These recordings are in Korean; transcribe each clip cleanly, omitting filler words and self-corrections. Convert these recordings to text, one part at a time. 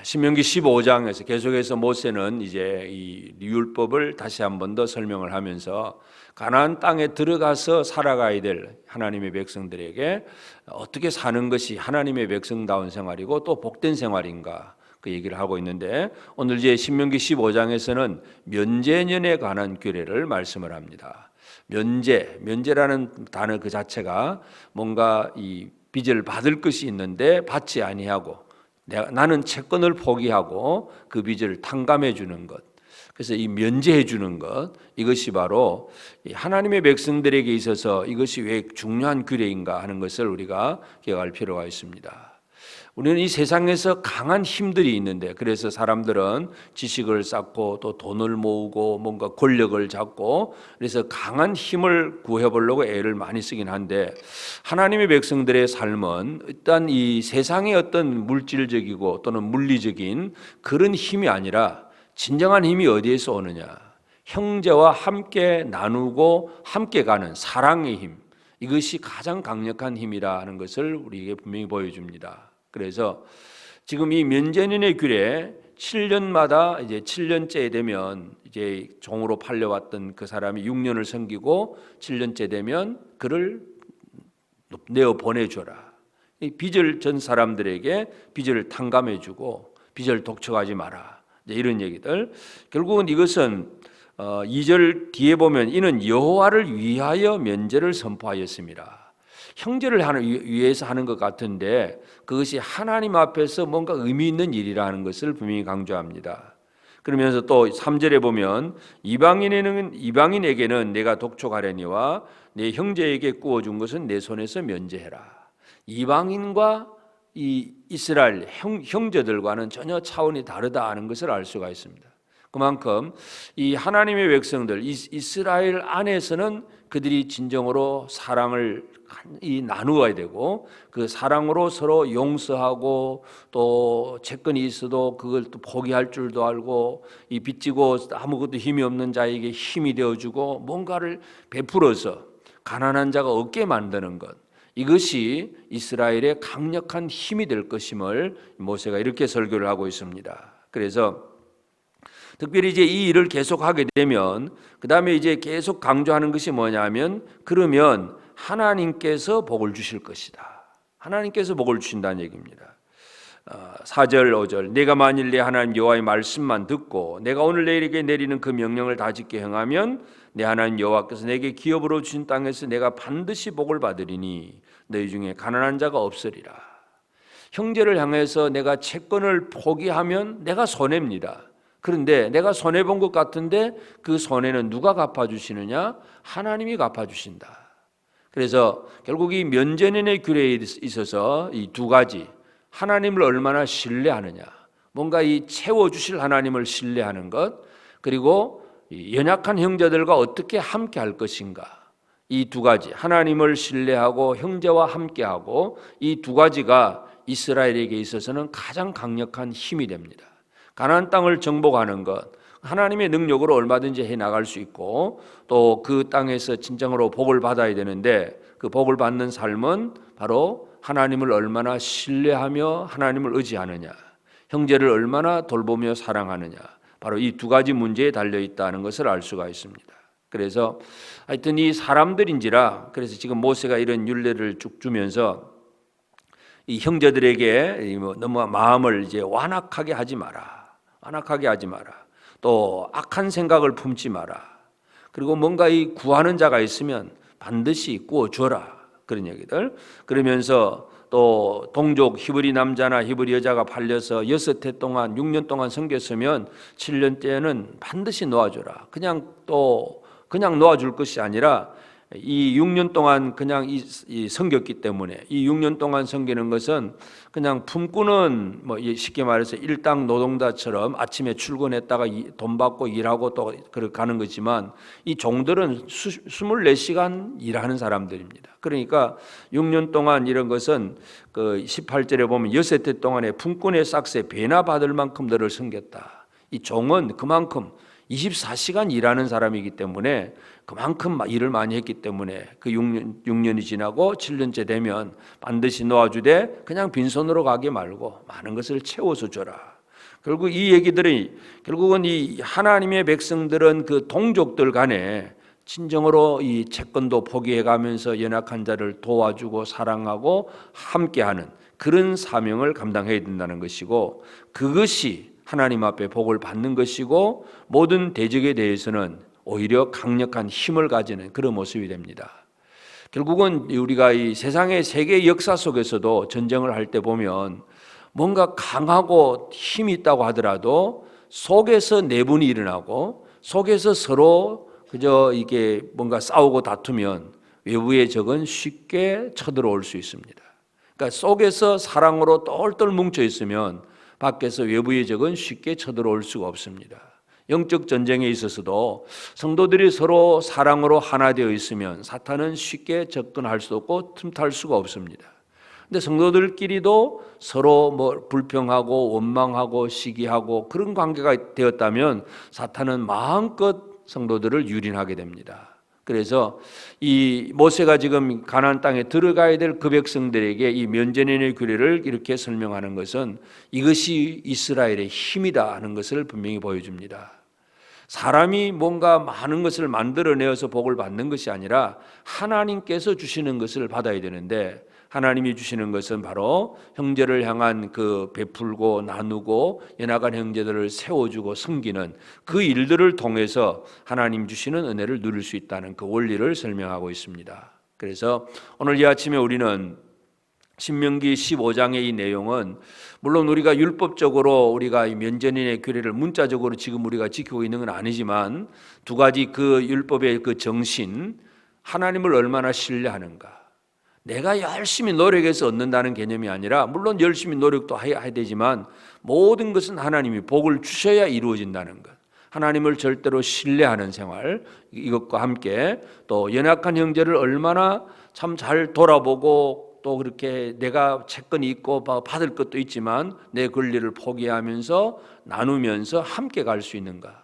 신명기 15장에서 계속해서 모세는 이제 이 율법을 다시 한 번 더 설명을 하면서 가나안 땅에 들어가서 살아가야 될 하나님의 백성들에게 어떻게 사는 것이 하나님의 백성다운 생활이고 또 복된 생활인가 그 얘기를 하고 있는데, 오늘 이제 신명기 15장에서는 면제년에 관한 규례를 말씀을 합니다. 면제라는 단어 그 자체가 뭔가 이 빚을 받을 것이 있는데 받지 아니하고 나는 채권을 포기하고 그 빚을 탕감해 주는 것, 그래서 이 면제해 주는 것, 이것이 바로 하나님의 백성들에게 있어서 이것이 왜 중요한 규례인가 하는 것을 우리가 기억할 필요가 있습니다. 우리는 이 세상에서 강한 힘들이 있는데, 그래서 사람들은 지식을 쌓고 또 돈을 모으고 뭔가 권력을 잡고 그래서 강한 힘을 구해보려고 애를 많이 쓰긴 한데, 하나님의 백성들의 삶은 일단 이 세상의 어떤 물질적이고 또는 물리적인 그런 힘이 아니라 진정한 힘이 어디에서 오느냐, 형제와 함께 나누고 함께 가는 사랑의 힘, 이것이 가장 강력한 힘이라는 것을 우리에게 분명히 보여줍니다. 그래서 지금 이 면제년의 규례 7년마다 이제 7년째 되면 이제 종으로 팔려왔던 그 사람이 6년을 섬기고 7년째 되면 그를 내어 보내줘라. 이 빚을 전 사람들에게 빚을 탕감해주고 빚을 독촉하지 마라. 이런 얘기들. 결국은 이것은 2절 뒤에 보면 이는 여호와를 위하여 면제를 선포하였습니다. 형제를 위해서 하는 것 같은데 그것이 하나님 앞에서 뭔가 의미 있는 일이라는 것을 분명히 강조합니다. 그러면서 또 3절에 보면 이방인에게는 내가 독촉하려니와 내 형제에게 구워준 것은 내 손에서 면제해라. 이방인과 이 이스라엘 형제들과는 전혀 차원이 다르다는 것을 알 수가 있습니다. 그만큼 이 하나님의 백성들 이스라엘 안에서는 그들이 진정으로 사랑을 나누어야 되고 그 사랑으로 서로 용서하고 또 채권이 있어도 그걸 또 포기할 줄도 알고 이 빚지고 아무것도 힘이 없는 자에게 힘이 되어주고 뭔가를 베풀어서 가난한 자가 얻게 만드는 것, 이것이 이스라엘의 강력한 힘이 될 것임을 모세가 이렇게 설교를 하고 있습니다. 그래서 특별히 이제 이 일을 계속하게 되면 그 다음에 이제 계속 강조하는 것이 뭐냐면, 그러면 하나님께서 복을 주실 것이다. 하나님께서 복을 주신다는 얘기입니다. 4절 5절 내가 만일 내 하나님 여호와의 말씀만 듣고 내가 오늘 내일에게 내리는 그 명령을 다 짓게 행하면 내 하나님 여호와께서 내게 기업으로 주신 땅에서 내가 반드시 복을 받으리니 너희 중에 가난한 자가 없으리라. 형제를 향해서 내가 채권을 포기하면 내가 손해입니다. 그런데 내가 손해본 것 같은데 그 손해는 누가 갚아주시느냐? 하나님이 갚아주신다. 그래서 결국 이 면제년의 규례에 있어서 이 두 가지, 하나님을 얼마나 신뢰하느냐, 뭔가 이 채워주실 하나님을 신뢰하는 것, 그리고 연약한 형제들과 어떻게 함께 할 것인가, 이 두 가지, 하나님을 신뢰하고 형제와 함께하고 이 두 가지가 이스라엘에게 있어서는 가장 강력한 힘이 됩니다. 가나안 땅을 정복하는 것, 하나님의 능력으로 얼마든지 해나갈 수 있고 또 그 땅에서 진정으로 복을 받아야 되는데 그 복을 받는 삶은 바로 하나님을 얼마나 신뢰하며 하나님을 의지하느냐, 형제를 얼마나 돌보며 사랑하느냐, 바로 이 두 가지 문제에 달려있다는 것을 알 수가 있습니다. 그래서 하여튼 이 사람들인지라, 그래서 지금 모세가 이런 율례를 쭉 주면서 이 형제들에게 너무 마음을 이제 완악하게 하지 마라. 또 악한 생각을 품지 마라. 그리고 뭔가 이 구하는 자가 있으면 반드시 구워줘라. 그런 얘기들. 그러면서 또 동족 히브리 남자나 히브리 여자가 팔려서 6해 동안 6년 동안 섬겼으면 7년째는 반드시 놓아줘라. 그냥 놓아줄 것이 아니라 이 6년 동안 그냥 이 섬겼기 때문에 이 6년 동안 섬기는 것은 그냥 품꾼은 뭐 쉽게 말해서 일당 노동자처럼 아침에 출근했다가 돈 받고 일하고 또 그렇게 가는 거지만 이 종들은 24시간 일하는 사람들입니다. 그러니까 6년 동안 이런 것은 그 18절에 보면 6해 동안에 품꾼의 싹새 배나 받을 만큼 너를 섬겼다. 이 종은 그만큼 24시간 일하는 사람이기 때문에 그만큼 일을 많이 했기 때문에 그 6년이 지나고 7년째 되면 반드시 놓아주되 그냥 빈손으로 가게 말고 많은 것을 채워서 줘라. 결국 이 얘기들이 결국은 이 하나님의 백성들은 그 동족들 간에 진정으로 이 채권도 포기해가면서 연약한 자를 도와주고 사랑하고 함께하는 그런 사명을 감당해야 된다는 것이고, 그것이 하나님 앞에 복을 받는 것이고 모든 대적에 대해서는 오히려 강력한 힘을 가지는 그런 모습이 됩니다. 결국은 우리가 이 세상의 세계 역사 속에서도 전쟁을 할 때 보면 뭔가 강하고 힘이 있다고 하더라도 속에서 내분이 일어나고 속에서 서로 그저 이게 뭔가 싸우고 다투면 외부의 적은 쉽게 쳐들어올 수 있습니다. 그러니까 속에서 사랑으로 똘똘 뭉쳐 있으면 밖에서 외부의 적은 쉽게 쳐들어올 수가 없습니다. 영적 전쟁에 있어서도 성도들이 서로 사랑으로 하나 되어 있으면 사탄은 쉽게 접근할 수 없고 틈탈 수가 없습니다. 근데 성도들끼리도 서로 불평하고 원망하고 시기하고 그런 관계가 되었다면 사탄은 마음껏 성도들을 유린하게 됩니다. 그래서 이 모세가 지금 가나안 땅에 들어가야 될 그 백성들에게 이 면제년의 규례를 이렇게 설명하는 것은 이것이 이스라엘의 힘이다 하는 것을 분명히 보여줍니다. 사람이 뭔가 많은 것을 만들어내어서 복을 받는 것이 아니라 하나님께서 주시는 것을 받아야 되는데, 하나님이 주시는 것은 바로 형제를 향한 그 베풀고 나누고 연약한 형제들을 세워주고 섬기는 그 일들을 통해서 하나님 주시는 은혜를 누릴 수 있다는 그 원리를 설명하고 있습니다. 그래서 오늘 이 아침에 우리는 신명기 15장의 이 내용은 물론 우리가 율법적으로 우리가 이 면제년의 규례를 문자적으로 지금 우리가 지키고 있는 건 아니지만 두 가지 그 율법의 그 정신, 하나님을 얼마나 신뢰하는가, 내가 열심히 노력해서 얻는다는 개념이 아니라 물론 열심히 노력도 해야 되지만 모든 것은 하나님이 복을 주셔야 이루어진다는 것, 하나님을 절대로 신뢰하는 생활, 이것과 함께 또 연약한 형제를 얼마나 참 잘 돌아보고 또 그렇게 내가 채권이 있고 받을 것도 있지만 내 권리를 포기하면서 나누면서 함께 갈 수 있는가,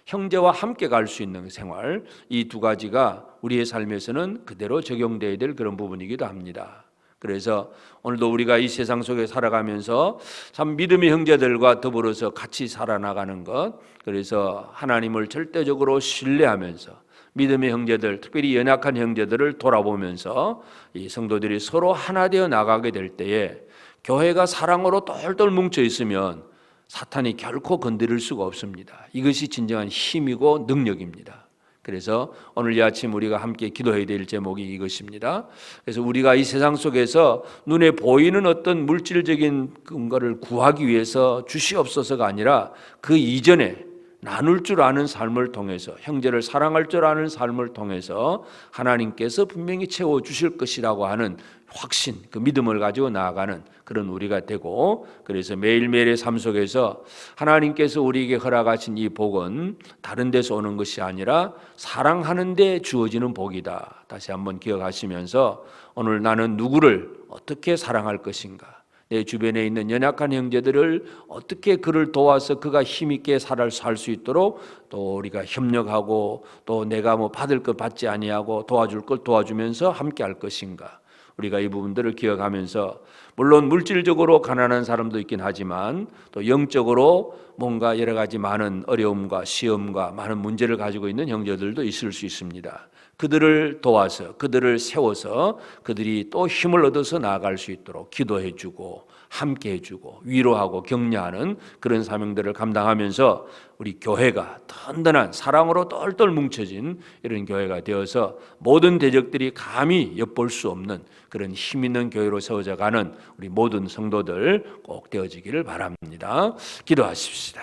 형제와 함께 갈 수 있는 생활, 이 두 가지가 우리의 삶에서는 그대로 적용되어야 될 그런 부분이기도 합니다. 그래서 오늘도 우리가 이 세상 속에 살아가면서 참 믿음의 형제들과 더불어서 같이 살아나가는 것, 그래서 하나님을 절대적으로 신뢰하면서 믿음의 형제들, 특별히 연약한 형제들을 돌아보면서 이 성도들이 서로 하나 되어 나가게 될 때에 교회가 사랑으로 똘똘 뭉쳐 있으면 사탄이 결코 건드릴 수가 없습니다. 이것이 진정한 힘이고 능력입니다. 그래서 오늘 이 아침 우리가 함께 기도해야 될 제목이 이것입니다. 그래서 우리가 이 세상 속에서 눈에 보이는 어떤 물질적인 것을 구하기 위해서 주시옵소서가 아니라 그 이전에 나눌 줄 아는 삶을 통해서, 형제를 사랑할 줄 아는 삶을 통해서 하나님께서 분명히 채워주실 것이라고 하는 확신, 그 믿음을 가지고 나아가는 그런 우리가 되고, 그래서 매일매일의 삶 속에서 하나님께서 우리에게 허락하신 이 복은 다른 데서 오는 것이 아니라 사랑하는 데 주어지는 복이다. 다시 한번 기억하시면서 오늘 나는 누구를 어떻게 사랑할 것인가, 내 주변에 있는 연약한 형제들을 어떻게 그를 도와서 그가 힘있게 살 수 있도록 또 우리가 협력하고 또 내가 받을 것 받지 아니하고 도와줄 걸 도와주면서 함께 할 것인가, 우리가 이 부분들을 기억하면서 물론 물질적으로 가난한 사람도 있긴 하지만 또 영적으로 뭔가 여러 가지 많은 어려움과 시험과 많은 문제를 가지고 있는 형제들도 있을 수 있습니다. 그들을 도와서 그들을 세워서 그들이 또 힘을 얻어서 나아갈 수 있도록 기도해주고 함께해주고 위로하고 격려하는 그런 사명들을 감당하면서 우리 교회가 든든한 사랑으로 똘똘 뭉쳐진 이런 교회가 되어서 모든 대적들이 감히 엿볼 수 없는 그런 힘 있는 교회로 세워져가는 우리 모든 성도들 꼭 되어지기를 바랍니다. 기도하십시다.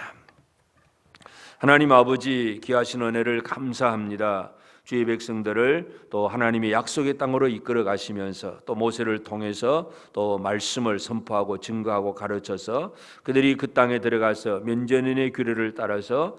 하나님 아버지, 귀하신 은혜를 감사합니다. 주의 백성들을 또 하나님의 약속의 땅으로 이끌어 가시면서 또 모세를 통해서 또 말씀을 선포하고 증거하고 가르쳐서 그들이 그 땅에 들어가서 면전인의 규례를 따라서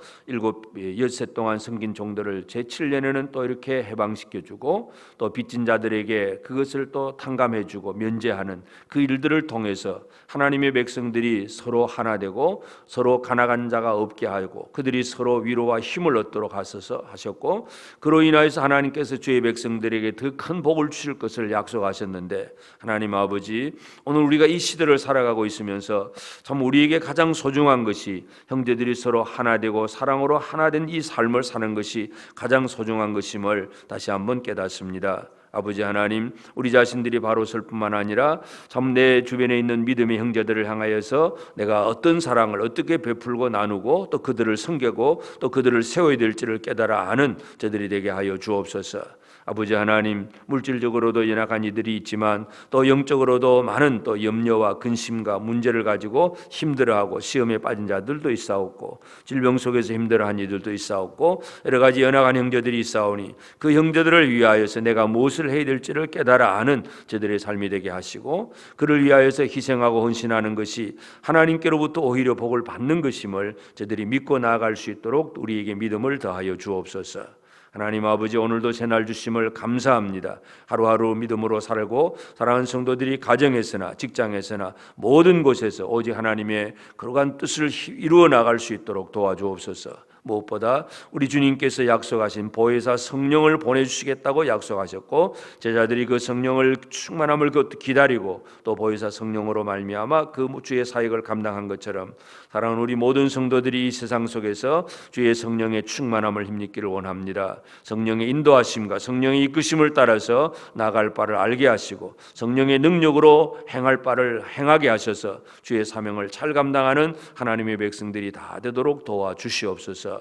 엿새 동안 섬긴 종들을 제7년에는 또 이렇게 해방시켜주고 또 빚진 자들에게 그것을 또 탕감해주고 면제하는 그 일들을 통해서 하나님의 백성들이 서로 하나 되고 서로 가나간 자가 없게 하고 그들이 서로 위로와 힘을 얻도록 하셨고 그로 인하여서 하나님께서 주의 백성들에게 더 큰 복을 주실 것을 약속하셨는데 하나님 아버지 오늘 우리가 이 시대를 살아가고 있으면서 참 우리에게 가장 소중한 것이 형제들이 서로 하나 되고 사랑으로 하나 된 이 삶을 사는 것이 가장 소중한 것임을 다시 한번 깨닫습니다. 아버지 하나님, 우리 자신들이 바로 설 뿐만 아니라 참 내 주변에 있는 믿음의 형제들을 향하여서 내가 어떤 사랑을 어떻게 베풀고 나누고 또 그들을 섬기고 또 그들을 세워야 될지를 깨달아 아는 저들이 되게 하여 주옵소서. 아버지 하나님, 물질적으로도 연약한 이들이 있지만 또 영적으로도 많은 또 염려와 근심과 문제를 가지고 힘들어하고 시험에 빠진 자들도 있사옵고 질병 속에서 힘들어한 이들도 있사옵고 여러 가지 연약한 형제들이 있사오니 그 형제들을 위하여서 내가 무엇을 해야 될지를 깨달아 아는 저들의 삶이 되게 하시고 그를 위하여서 희생하고 헌신하는 것이 하나님께로부터 오히려 복을 받는 것임을 저들이 믿고 나아갈 수 있도록 우리에게 믿음을 더하여 주옵소서. 하나님 아버지 오늘도 새날 주심을 감사합니다. 하루하루 믿음으로 살고 사랑하는 성도들이 가정에서나 직장에서나 모든 곳에서 오직 하나님의 거룩한 뜻을 이루어 나갈 수 있도록 도와주옵소서. 무엇보다 우리 주님께서 약속하신 보혜사 성령을 보내주시겠다고 약속하셨고 제자들이 그 성령을 충만함을 기다리고 또 보혜사 성령으로 말미암아 그 주의 사역을 감당한 것처럼 사랑하는 우리 모든 성도들이 이 세상 속에서 주의 성령의 충만함을 힘입기를 원합니다. 성령의 인도하심과 성령의 이끄심을 따라서 나갈 바를 알게 하시고 성령의 능력으로 행할 바를 행하게 하셔서 주의 사명을 잘 감당하는 하나님의 백성들이 다 되도록 도와주시옵소서.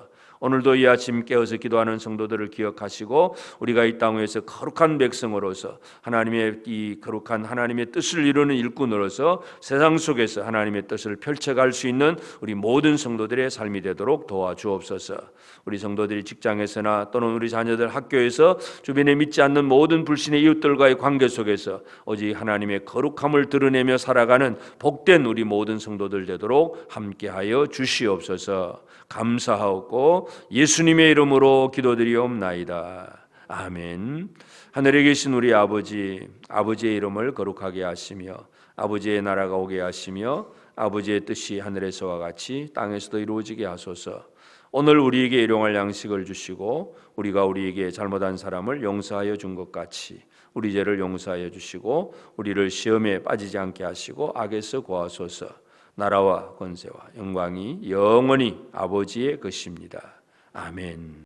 오늘도 이 아침 깨어서 기도하는 성도들을 기억하시고 우리가 이 땅 위에서 거룩한 백성으로서 하나님의 이 거룩한 하나님의 뜻을 이루는 일꾼으로서 세상 속에서 하나님의 뜻을 펼쳐갈 수 있는 우리 모든 성도들의 삶이 되도록 도와주옵소서. 우리 성도들이 직장에서나 또는 우리 자녀들 학교에서 주변에 믿지 않는 모든 불신의 이웃들과의 관계 속에서 오직 하나님의 거룩함을 드러내며 살아가는 복된 우리 모든 성도들 되도록 함께하여 주시옵소서. 감사하옵고 예수님의 이름으로 기도드리옵나이다. 아멘. 하늘에 계신 우리 아버지, 아버지의 이름을 거룩하게 하시며 아버지의 나라가 오게 하시며 아버지의 뜻이 하늘에서와 같이 땅에서도 이루어지게 하소서. 오늘 우리에게 일용할 양식을 주시고 우리가 우리에게 잘못한 사람을 용서하여 준 것 같이 우리 죄를 용서하여 주시고 우리를 시험에 빠지지 않게 하시고 악에서 구하소서. 나라와 권세와 영광이 영원히 아버지의 것입니다. 아멘.